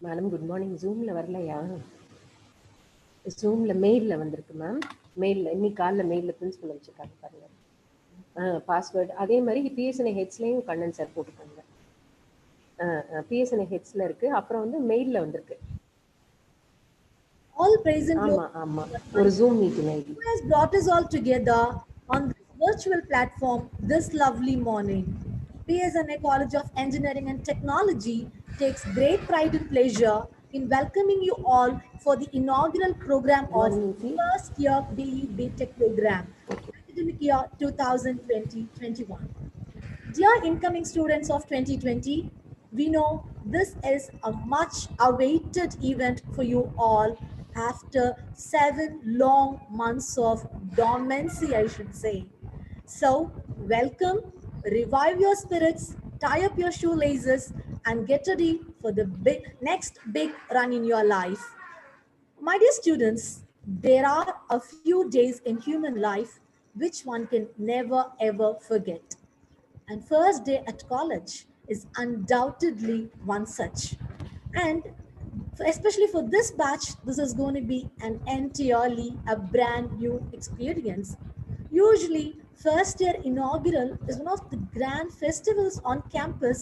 Madam good morning. ஜூமில் வரலையா? ஜூமில் மெயிலில் வந்திருக்கு மேம். மெயிலில் இன்னைக்கு காலைல மெயிலில் பிரின்சிபல் வச்சுருக்காங்க பாருங்கள். பாஸ்வேர்டு அதே மாதிரி பிஎஸ்என்ஐ ஹெட்ஸ்லேயும் கண்ணன் சார் போட்டுக்கோங்க. பிஎஸ்என்ஐ ஹெட்ஸில் இருக்குது. அப்புறம் வந்து மெயிலில் வந்திருக்கு. All praise and glory. ஆமாம் ஒரு Zoom meeting ID. Who has brought us all together on this virtual platform this lovely morning. PSNA College of Engineering and Technology takes great pride and pleasure in welcoming you all for the inaugural program of first year BE BTech program, academic year 2020-21. Dear incoming students of 2020, we know this is a much awaited event for you all after 7 long months of dormancy, I should say. So, welcome, revive your spirits, tie up your shoelaces, and get ready for the next big run in your life. My dear students, there are a few days in human life which one can never ever forget. And first day at college is undoubtedly one such. And especially for this batch, this is going to be an entirely a brand new experience. Usually, first year inaugural is one of the grand festivals on campus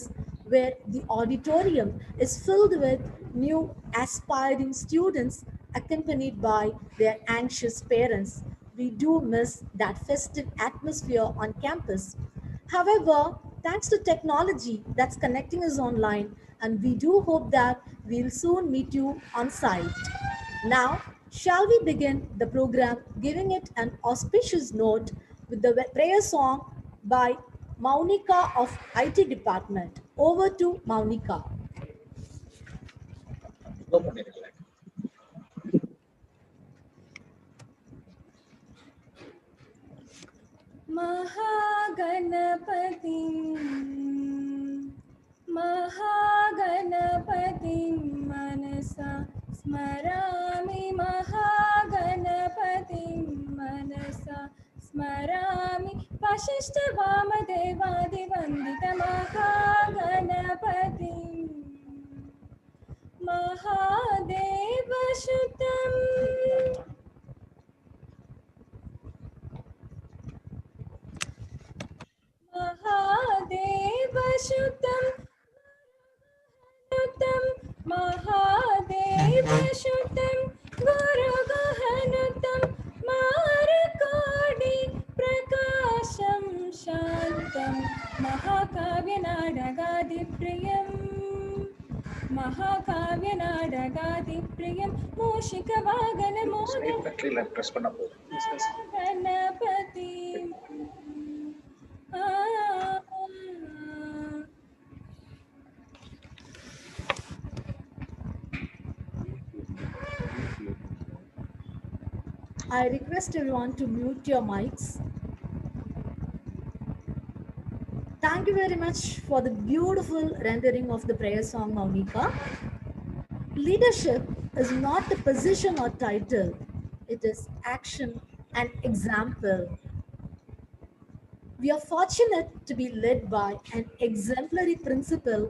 where the auditorium is filled with new aspiring students accompanied by their anxious parents. We do miss that festive atmosphere on campus. However, thanks to technology that's connecting us online, and we do hope that we'll soon meet you on site. Now, shall we begin the program giving it an auspicious note with the prayer song by Maunika of IT department. Over to Maunika. महागणपतिं मनसा स्मरामि महागणपतिं मनसा स्मरामि वसिष्ठवामदेवादिवन्दित महागणपतिं महादेवसुतम् महादेवसुतं महादेवसुतं गुरुगुहनुतं मारकोटि प्रकाशं शान्तं महाकाव्यनाटकादिप्रियं मूषिकवागनमोदनं गणपतिं I request everyone to mute your mics. Thank you very much for the beautiful rendering of the prayer song, Maunika. Leadership is not a position or title. It is action and example. We are fortunate to be led by an exemplary principal,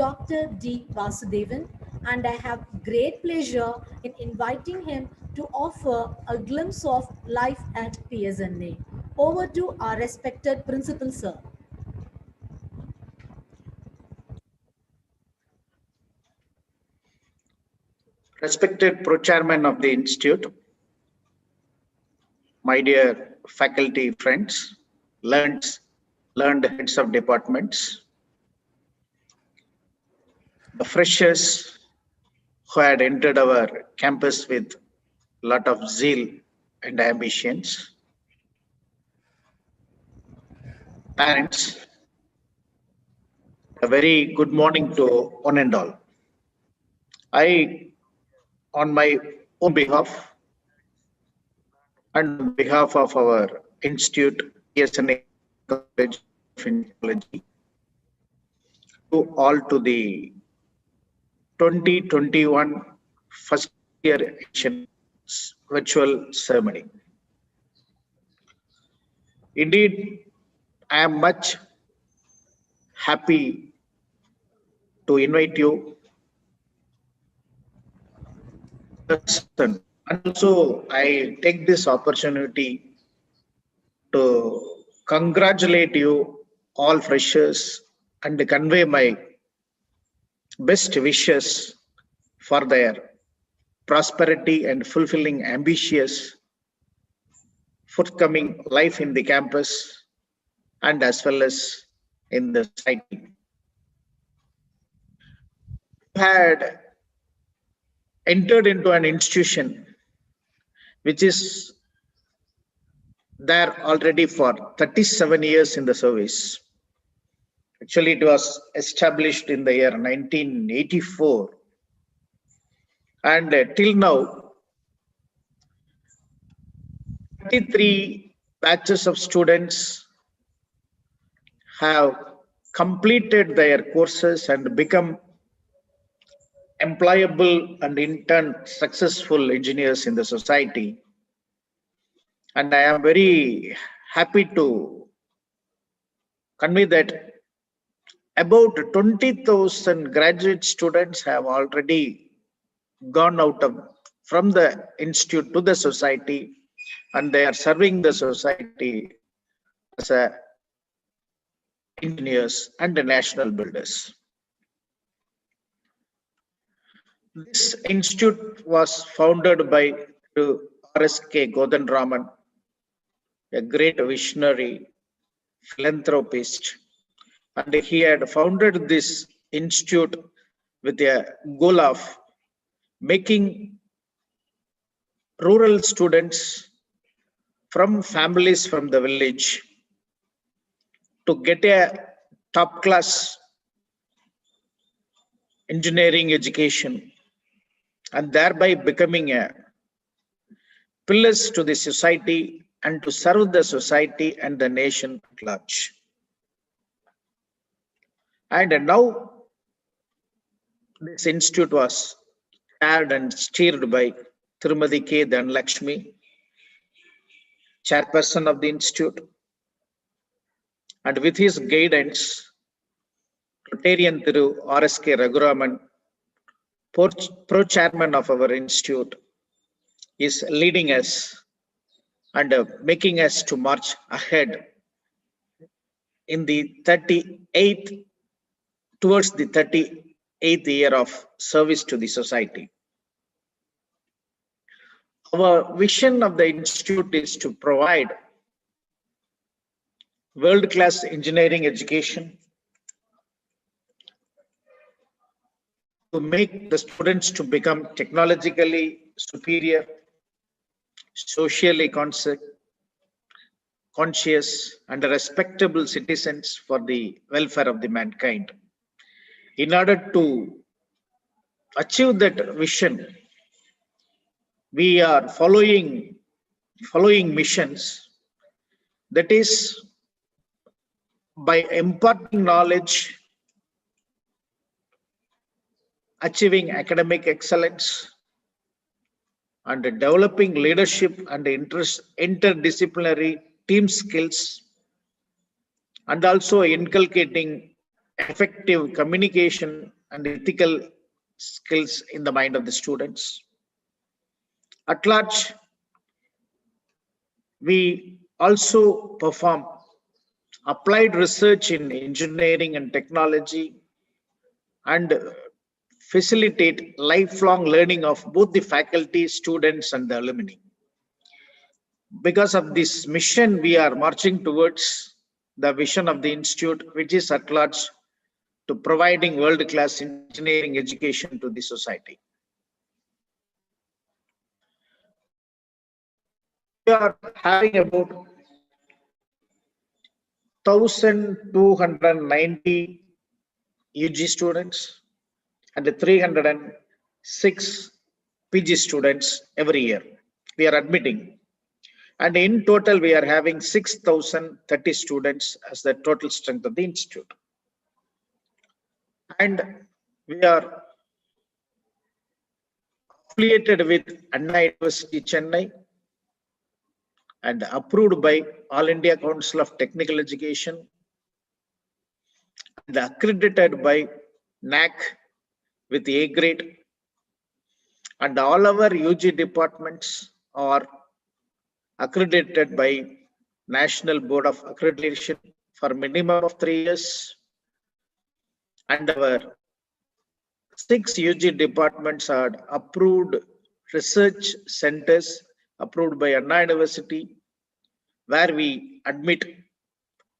Dr. D. Vasudevan, and I have great pleasure in inviting him to offer a glimpse of life at PSNA. Over to our respected principal, sir. Respected Pro-Chairman of the Institute, my dear faculty friends, learned heads of departments, the freshers who had entered our campus with a lot of zeal and ambitions, parents, a very good morning to one and all. I, on my own behalf and on behalf of our institute, PSNA College of Technology, to all to the 2021 first year edition virtual ceremony. Indeed, I am much happy to invite you person. And also, I take this opportunity to congratulate you, all freshers, and convey my best wishes for their prosperity and fulfilling ambitious forthcoming life in the campus and as well as in the society. Had entered into an institution which is there already for 37 years in the service. Actually, it was established in the year 1984. And till now, 33 batches of students have completed their courses and become employable and in turn successful engineers in the society. And I am very happy to convey that about 20,000 graduate students have already gone out of from the institute to the society, and they are serving the society as a engineers and the national builders. This institute was founded by R.S.K. Godanraman, a great visionary philanthropist, and he had founded this institute with a goal of making rural students from families from the village to get a top class engineering education and thereby becoming a pillars to the society and to serve the society and the nation at large. And now this institute was chaired and steered by Tirumati K. Dhanlakshmi, chairperson of the institute, and with his guidance, Rotarian Thiru R.S.K. Raghuraman, pro-chairman of our institute, is leading us and making us to march ahead in the 38th, towards the 38th year of service to the society. Our vision of the institute is to provide world-class engineering education, to make the students to become technologically superior, socially conscious, and respectable citizens for the welfare of the mankind. In order to achieve that vision, we are following missions, that is by imparting knowledge, achieving academic excellence, and developing leadership and interdisciplinary team skills, and also inculcating effective communication and ethical skills in the mind of the students. At large, we also perform applied research in engineering and technology and facilitate lifelong learning of both the faculty, students, and the alumni. Because of this mission, we are marching towards the vision of the institute, which is at large to providing world-class engineering education to the society. We are having about 1,290 UG students and 306 PG students every year we are admitting. And in total, we are having 6,030 students as the total strength of the institute. And we are affiliated with Anna University, Chennai, and approved by All India Council of Technical Education and accredited by NAC with A grade, And all our UG departments are accredited by National Board of Accreditation for minimum of 3 years. And our 6 UG departments are approved research centers approved by Anna University, where we admit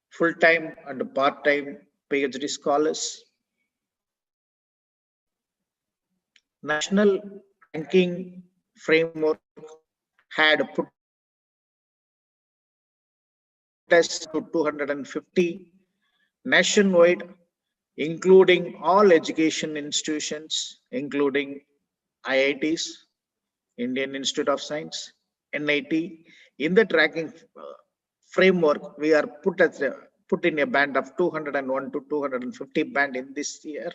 full-time and part-time PhD scholars. National ranking framework had put us to 250 nationwide, including all education institutions, including IITs, Indian Institute of Science, NIT. In the tracking framework, we are put in a band of 201 to 250 band in this year,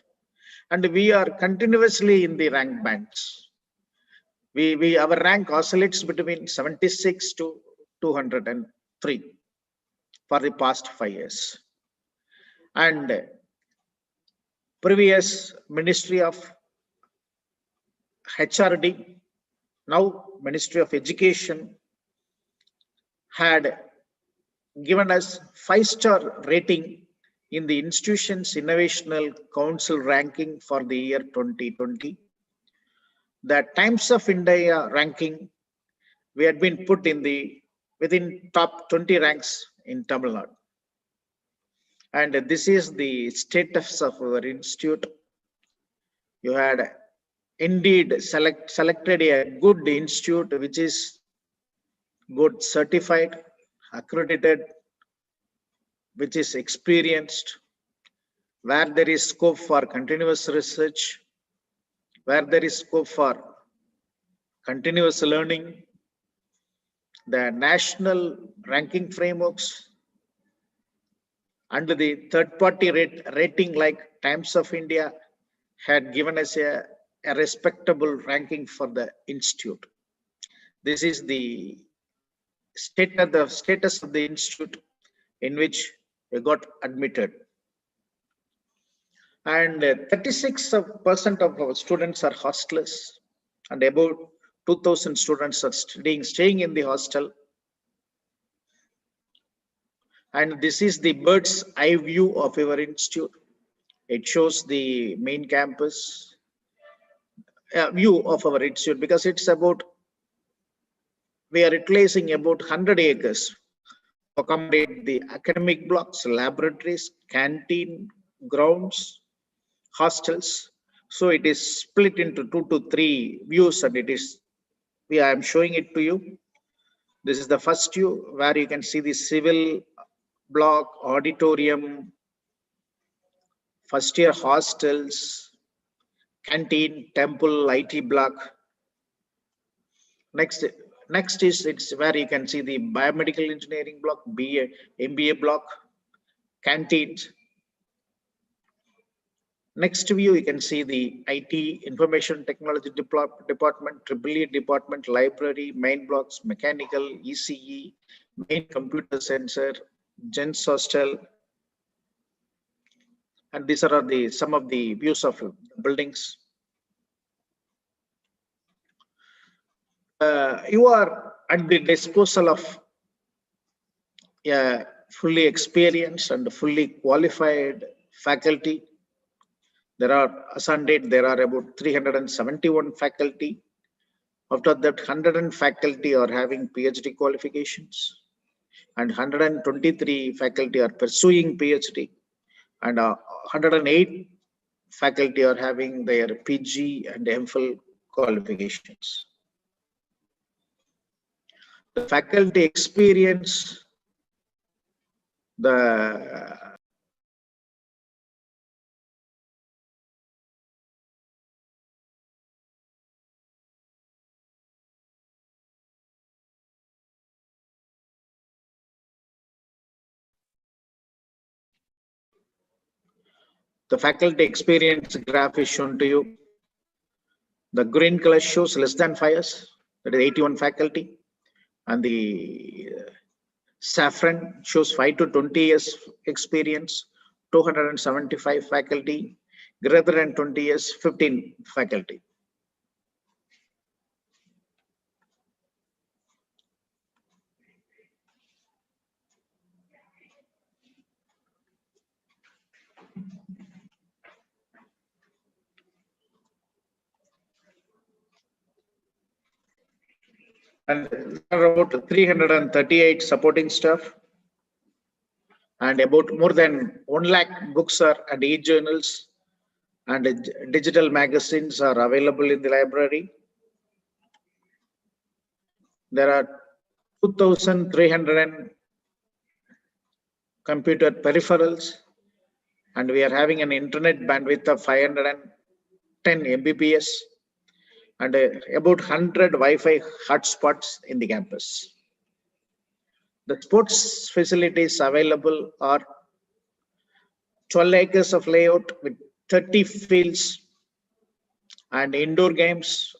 and we are continuously in the rank bands. Our rank oscillates between 76 to 203 for the past 5 years. And previous Ministry of HRD, now Ministry of Education, had given us 5-star rating in the Institutions Innovational Council ranking for the year 2020. The Times of India ranking, we had been put in within top 20 ranks in Tamil Nadu. And this is the status of our institute. You had indeed selected a good institute, which is good certified, accredited, which is experienced, where there is scope for continuous research, where there is scope for continuous learning. The national ranking frameworks and the third-party rating like Times of India had given us a respectable ranking for the institute. This is the status of the institute in which we got admitted. And 36% of our students are hostless, and about 2,000 students are staying in the hostel. And this is the bird's eye view of our institute. It shows the main campus view of our institute, because it's about, we are utilizing about 100 acres to accommodate the academic blocks, laboratories, canteen, grounds, hostels. So it is split into 2 to 3 views, and I am showing it to you. This is the first view, where you can see the civil block, auditorium, first year hostels, canteen, temple, IT block. Next is it's where you can see the biomedical engineering block, BA, MBA block, canteens. Next view, you can see the IT, Information Technology Department, EEE Department, Library, main blocks, Mechanical, ECE, main Computer Center, Gents Hostel. And these are some of the views of buildings. You are at the disposal of a fully experienced and fully qualified faculty. As on date, there are about 371 faculty. After that, 100 faculty are having PhD qualifications, and 123 faculty are pursuing PhD, and 108 faculty are having their PG and MPhil qualifications. The faculty experience, the faculty experience graph is shown to you. The green color shows less than 5 years, that is 81 faculty, and the saffron shows 5 to 20 years experience, 275 faculty, greater than 20 years, 15 faculty. And there are about 338 supporting staff, and about more than 1 lakh books and e-journals and digital magazines are available in the library. There are 2,300 computer peripherals, and we are having an internet bandwidth of 510 Mbps and about 100 Wi-Fi hotspots in the campus. The sports facilities available are 12 acres of layout with 30 fields and indoor games,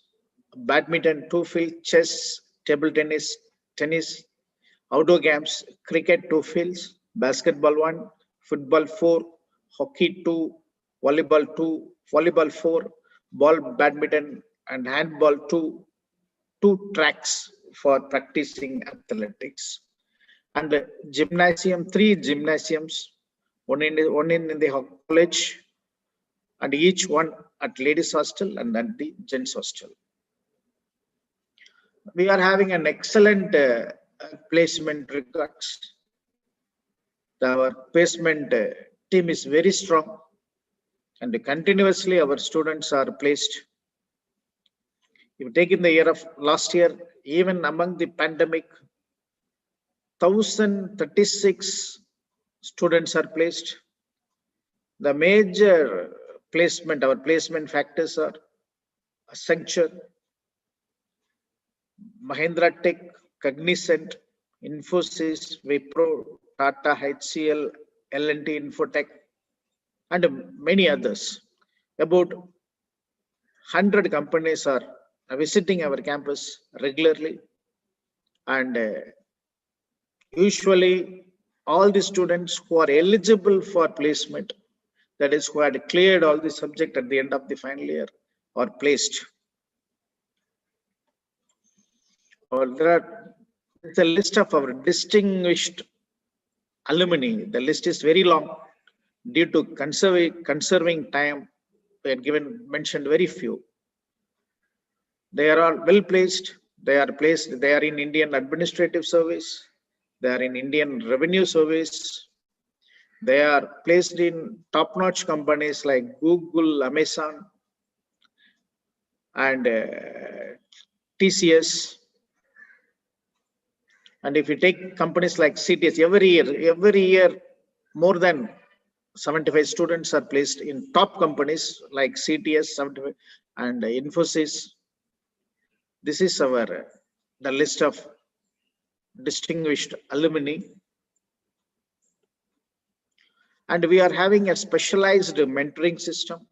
badminton 2 fields, chess, table tennis, outdoor games, cricket 2 fields, basketball 1, football 4, hockey 2, volleyball 2, volleyball 4, ball badminton and handball 2, 2 tracks for practicing athletics. And the gymnasium, 3 gymnasiums, one in the college, and each one at ladies hostel and at the gents hostel. We are having an excellent placement records. Our placement team is very strong, and continuously our students are placed. If you take in the year of last year, even among the pandemic, 1,036 students are placed. The major placement, our placement factors are Accenture, Mahindra Tech, Cognizant, Infosys, Wipro, Tata, HCL, L&T Infotech, and many others. About 100 companies are visiting our campus regularly, and usually all the students who are eligible for placement, that is who had cleared all the subject at the end of the final year, are placed. It's a list of our distinguished alumni. The list is very long. Due to conserving time, we had mentioned very few. They are all well placed. They are in Indian Administrative Service. They are in Indian Revenue Service. They are placed in top-notch companies like Google, Amazon, and TCS. And if you take companies like CTS, every year, more than 75 students are placed in top companies like CTS, 75, and Infosys. This is the list of distinguished alumni. And we are having a specialized mentoring system.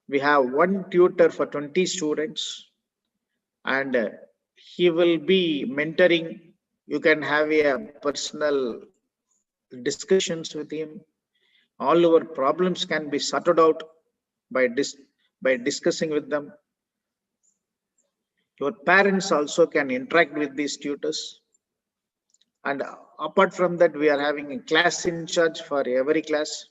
We have one tutor for 20 students, and he will be mentoring. You can have a personal discussions with him. All our problems can be sorted out by discussing with them. Your parents also can interact with these tutors. And apart from that, we are having a class in charge for every class.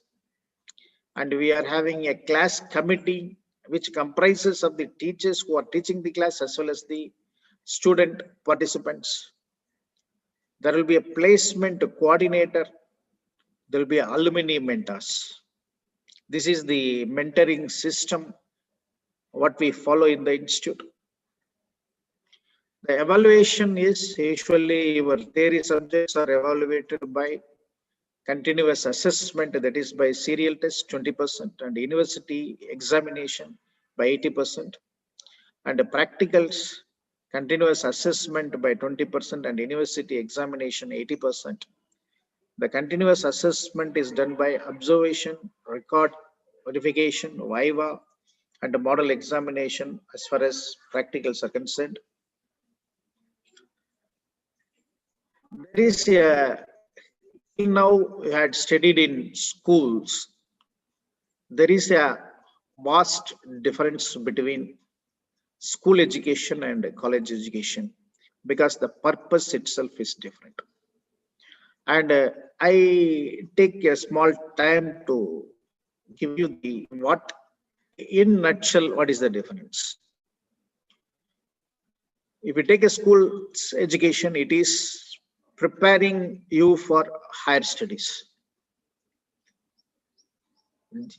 And we are having a class committee which comprises of the teachers who are teaching the class as well as the student participants. There will be a placement coordinator. There will be alumni mentors. This is the mentoring system what we follow in the institute. The evaluation is usually your theory subjects are evaluated by continuous assessment, that is by serial test 20%, and university examination by 80%, and the practicals continuous assessment by 20% and university examination 80%. The continuous assessment is done by observation, record, verification, viva, and model examination as far as practicals are concerned. There is now we had studied in schools. There is a vast difference between school education and college education because the purpose itself is different. And I take a small time to give you in nutshell, what is the difference? if you take a school education, it is preparing you for higher studies.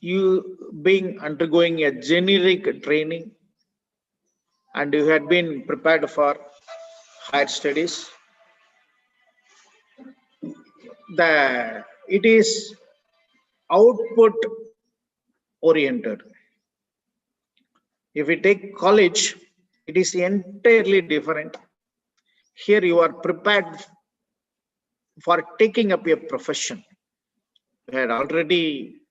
You being undergoing a generic training and you had been prepared for higher studies, it is output oriented. If we take college, it is entirely different. Here you are prepared for taking up a profession. You had already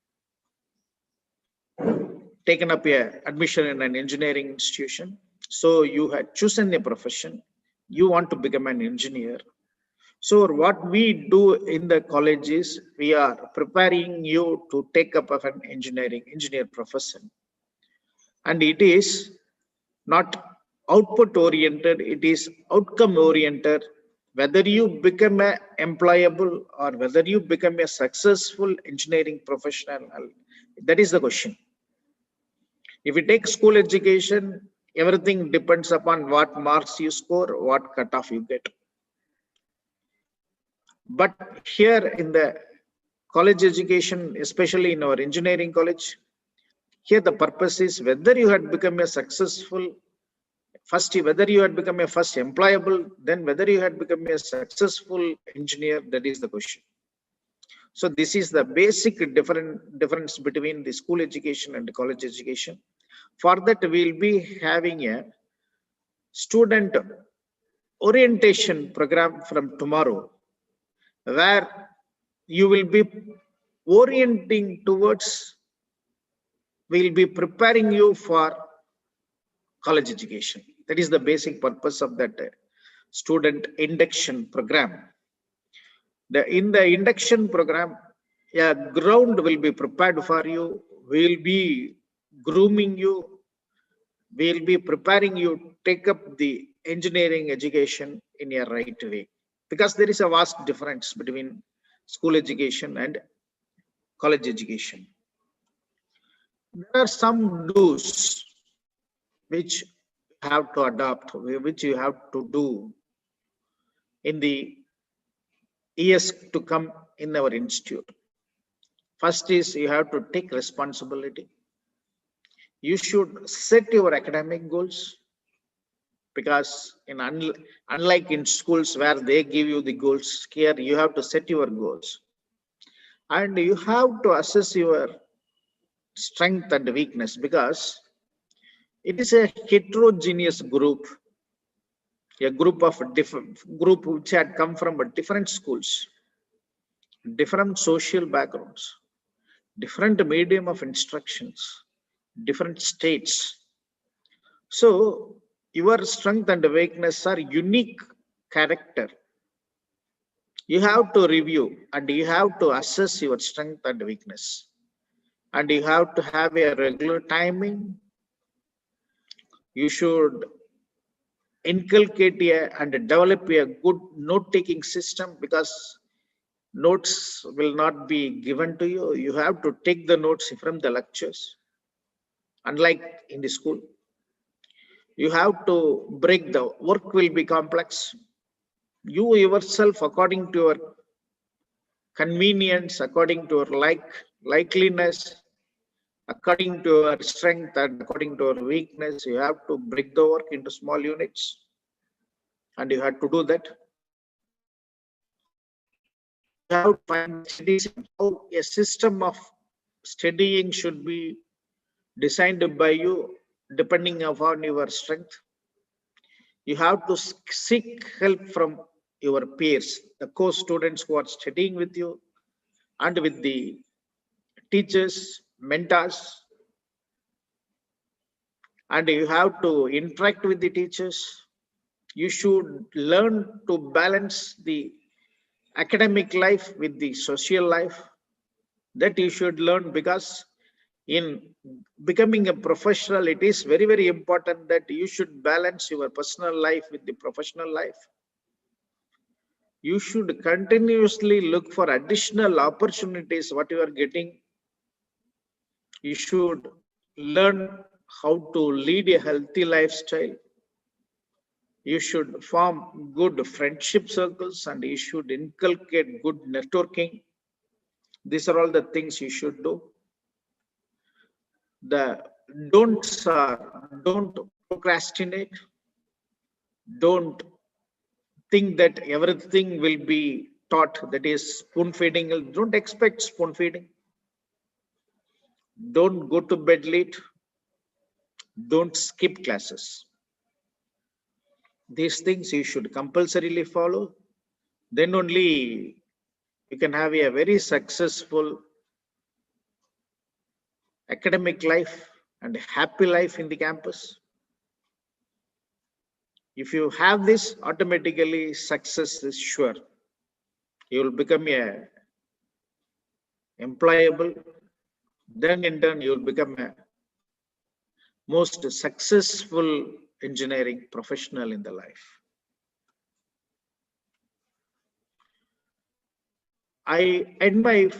taken up a admission in an engineering institution. So you had chosen a profession. You want to become an engineer. So what we do in the college is we are preparing you to take up of an engineer profession. And it is not output oriented, it is outcome oriented. Whether you become a employable or whether you become a successful engineering professional, that is the question. If you take school education, everything depends upon what marks you score, what cutoff you get. But here in the college education, especially in our engineering college, here the purpose is whether you had become a successful whether you had become a first employable, then whether you had become a successful engineer, that is the question. So this is the basic difference between the school education and the college education. For that, we will be having a student orientation program from tomorrow, where you will be orienting towards, we will be preparing you for college education. That is the basic purpose of that student induction program. In the induction program, a ground will be prepared for you. We will be grooming you. We will be preparing you to take up the engineering education in a right way. Because there is a vast difference between school education and college education. There are some do's which you have to adopt, which you have to do in the years to come in our institute. First is you have to take responsibility. You should set your academic goals, because unlike in schools where they give you the goals, here you have to set your goals. And you have to assess your strength and weakness, because it is a heterogeneous group, a group which had come from different schools, different social backgrounds, different medium of instructions, different states. So your strength and weakness are unique character. You have to review and you have to assess your strength and weakness, and you have to have a regular timing. You should inculcate and develop a good note-taking system, because notes will not be given to you. You have to take the notes from the lectures. Unlike in the school, you have to break the work will be complex. You yourself, according to your convenience, according to your likeliness, according to your strength and according to your weakness, you have to break the work into small units, and you have to do that. You have to find how a system of studying should be designed by you depending upon your strength. You have to seek help from your peers, the co-students who are studying with you, and with the teachers, mentors, and you have to interact with the teachers. You should learn to balance the academic life with the social life. That you should learn, because in becoming a professional, it is very, very important that you should balance your personal life with the professional life. You should continuously look for additional opportunities, what you are getting. You should learn how to lead a healthy lifestyle. You should form good friendship circles and you should inculcate good networking. These are all the things you should do. The don'ts are, don't procrastinate. Don't think that everything will be taught, that is spoon feeding. Don't expect spoon feeding. Don't go to bed late. Don't skip classes. These things you should compulsorily follow. Then only you can have a very successful academic life and happy life in the campus. If you have this, automatically success is sure. You will become a employable. Then in turn, you will become a most successful engineering professional in the life. I end my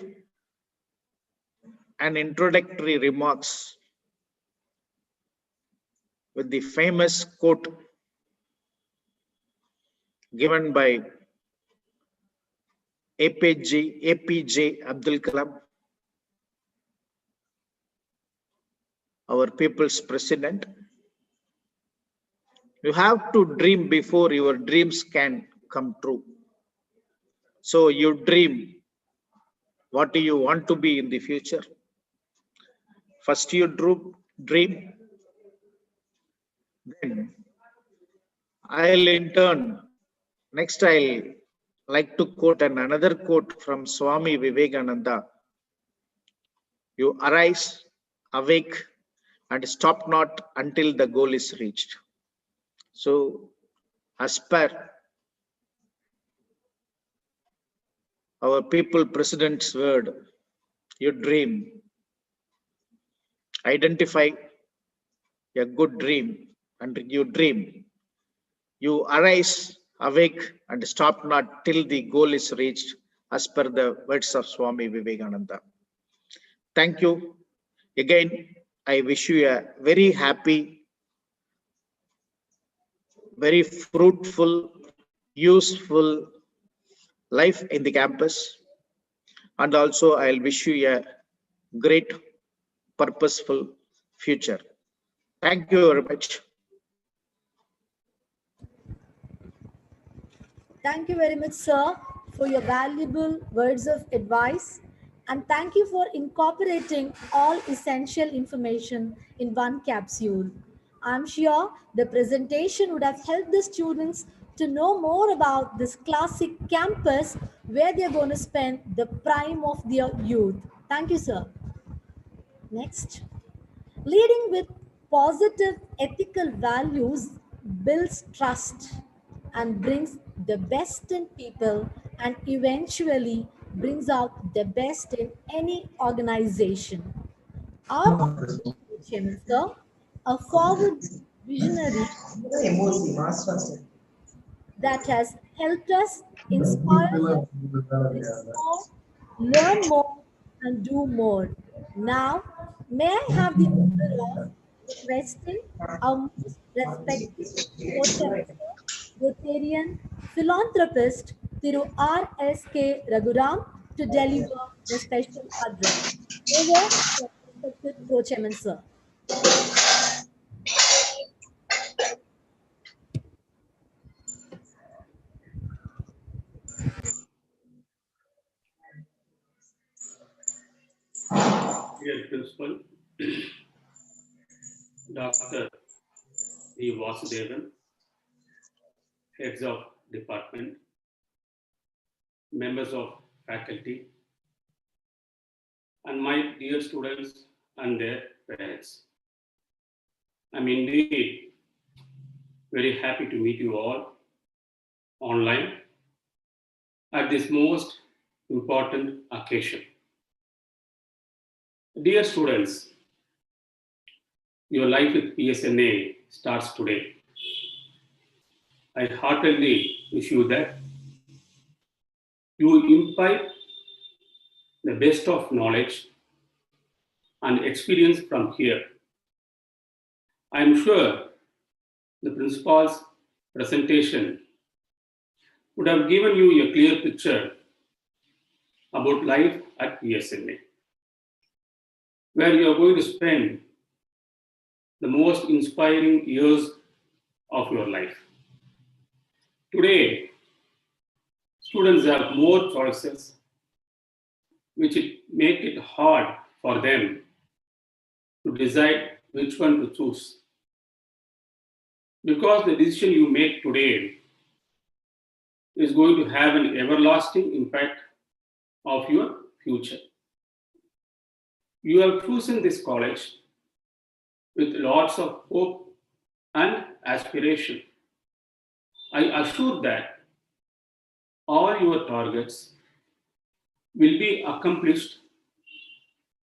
an introductory remarks with the famous quote given by APJ Abdul Kalam, our people's president. You have to dream before your dreams can come true. So you dream what do you want to be in the future. First you dream, then I'll in turn, next I'll like to quote another quote from Swami Vivekananda. You arise, awake, and stop not until the goal is reached. So, as per our people president's word, you dream, identify a good dream, and you dream. You arise, awake, and stop not till the goal is reached, as per the words of Swami Vivekananda. Thank you. Again, I wish you a very happy, very fruitful, useful life in the campus. And also, I'll wish you a great, purposeful future. Thank you very much. Thank you very much, sir, for your valuable words of advice. And thank you for incorporating all essential information in one capsule. I'm sure the presentation would have helped the students to know more about this classic campus where they're going to spend the prime of their youth. Thank you, sir. Next. Leading with positive ethical values builds trust and brings the best in people and eventually brings out the best in any organization. Our chairman, sir, a forward visionary that has helped us, inspires us, explore, learn more, and do more. Now, may I have the honor of requesting our most respected co-chancellor, Rotarian philanthropist, Thiru R.S.K. Raghuram, to deliver the special address. Over to respected co-chairman, sir. Dear Principal, Dr. E. Vasudevan, heads of department, members of faculty, and my dear students and their parents. I'm indeed very happy to meet you all online at this most important occasion. Dear students, your life with PSNA starts today. I heartily wish you that you imbibe the best of knowledge and experience from here. I am sure the principals presentation would have given you a clear picture about life at PSNA, where you are going to spend the most inspiring years of your life. Today, students have more choices, which make it hard for them to decide which one to choose. Because the decision you make today is going to have an everlasting impact of your future. You have chosen this college with lots of hope and aspiration. I assure that all your targets will be accomplished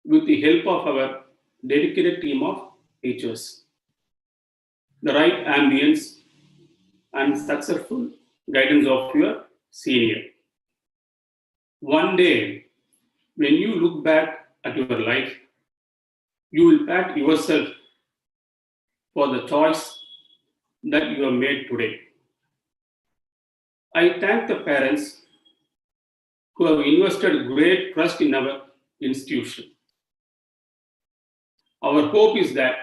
with the help of our dedicated team of teachers, the right ambience and successful guidance of your senior. One day, when you look back at your life, you will pat yourself for the choice that you have made today. I thank the parents who have invested great trust in our institution. Our hope is that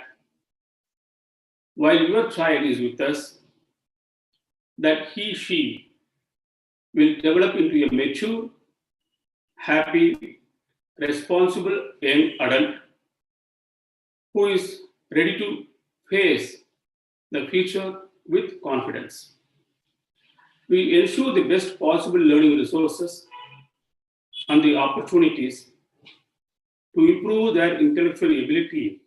while your child is with us, that she will develop into a mature, happy, responsible young adult who is ready to face the future with confidence. We ensure the best possible learning resources and the opportunities to improve their intellectual ability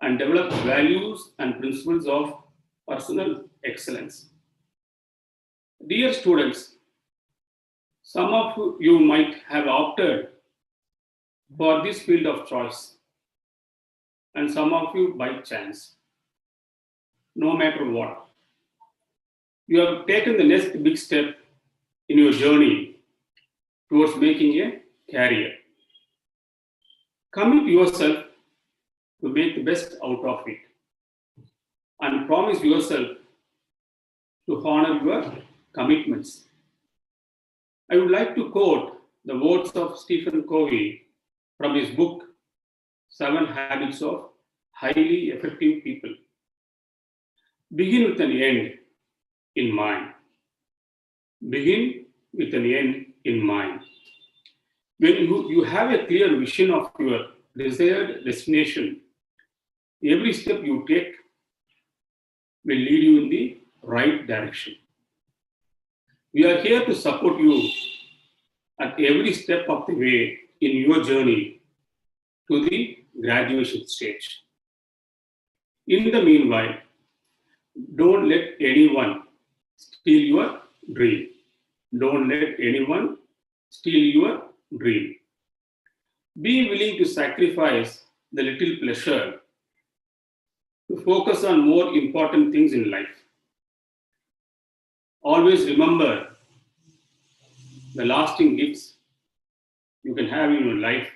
and develop values and principles of personal excellence. Dear students, some of you might have opted for this field of choice, and some of you by chance. No matter what, you have taken the next big step in your journey towards making a career. Commit yourself to make the best out of it and promise yourself to honor your commitments. I would like to quote the words of Stephen Covey from his book, 7 Habits of Highly Effective People. Begin with an end in mind. Begin with an end in mind. When you have a clear vision of your desired destination, every step you take will lead you in the right direction. We are here to support you at every step of the way in your journey to the graduation stage. In the meanwhile, don't let anyone steal your dream. Don't let anyone steal your dream. Be willing to sacrifice the little pleasure to focus on more important things in life. Always remember the lasting gifts you can have in your life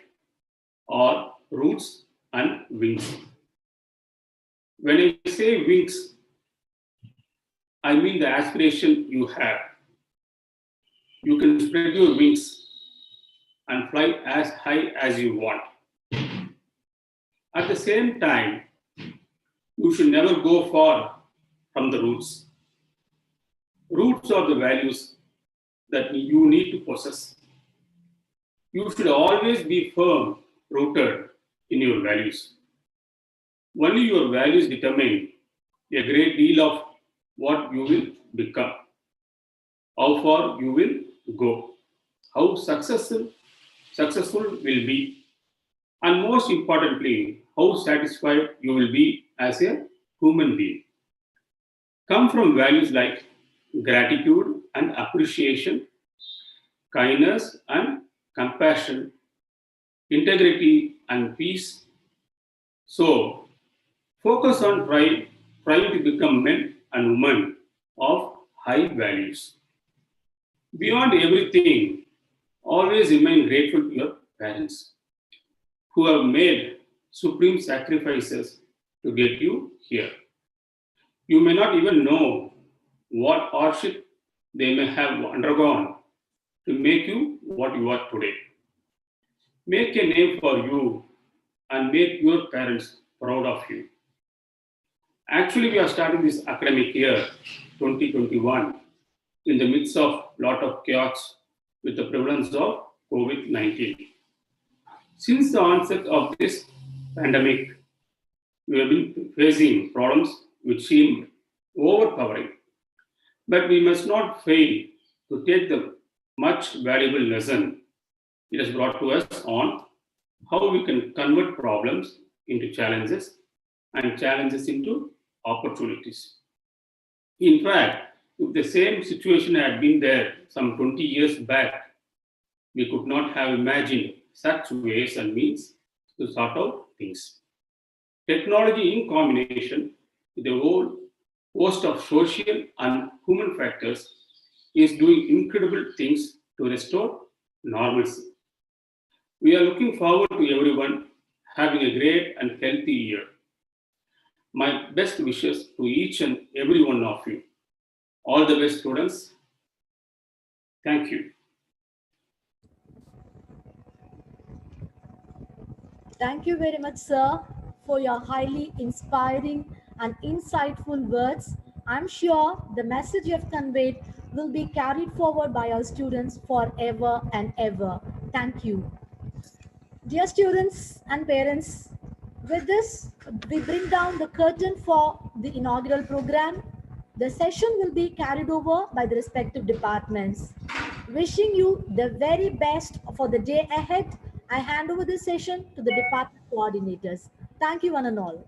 are roots and wings. When I say wings, I mean the aspiration you have. You can spread your wings and fly as high as you want. At the same time, you should never go far from the roots. Roots are the values that you need to possess. You should always be firm, rooted in your values. Only your values determine a great deal of what you will become, how far you will go, how successful will be, and most importantly, how satisfied you will be as a human being. Come from values like gratitude and appreciation, kindness and compassion, integrity and peace. So, focus on trying to become men and women of high values. Beyond everything, always remain grateful to your parents who have made supreme sacrifices to get you here. You may not even know what hardship they may have undergone to make you what you are today. Make a name for you and make your parents proud of you. Actually, we are starting this academic year 2021 in the midst of lot of chaos with the prevalence of COVID-19. Since the onset of this pandemic, we have been facing problems which seem overpowering. But we must not fail to take the much valuable lesson it has brought to us on how we can convert problems into challenges and challenges into opportunities. In fact, if the same situation had been there some 20 years back, we could not have imagined such ways and means to sort out things. Technology, in combination with a whole host of social and human factors, is doing incredible things to restore normalcy. We are looking forward to everyone having a great and healthy year. My best wishes to each and every one of you. All the best, students. Thank you. Thank you very much, sir, for your highly inspiring and insightful words. I'm sure the message you have conveyed will be carried forward by our students forever and ever. Thank you. Dear students and parents, with this, we bring down the curtain for the inaugural program. The session will be carried over by the respective departments. Wishing you the very best for the day ahead, I hand over this session to the department coordinators. Thank you, one and all.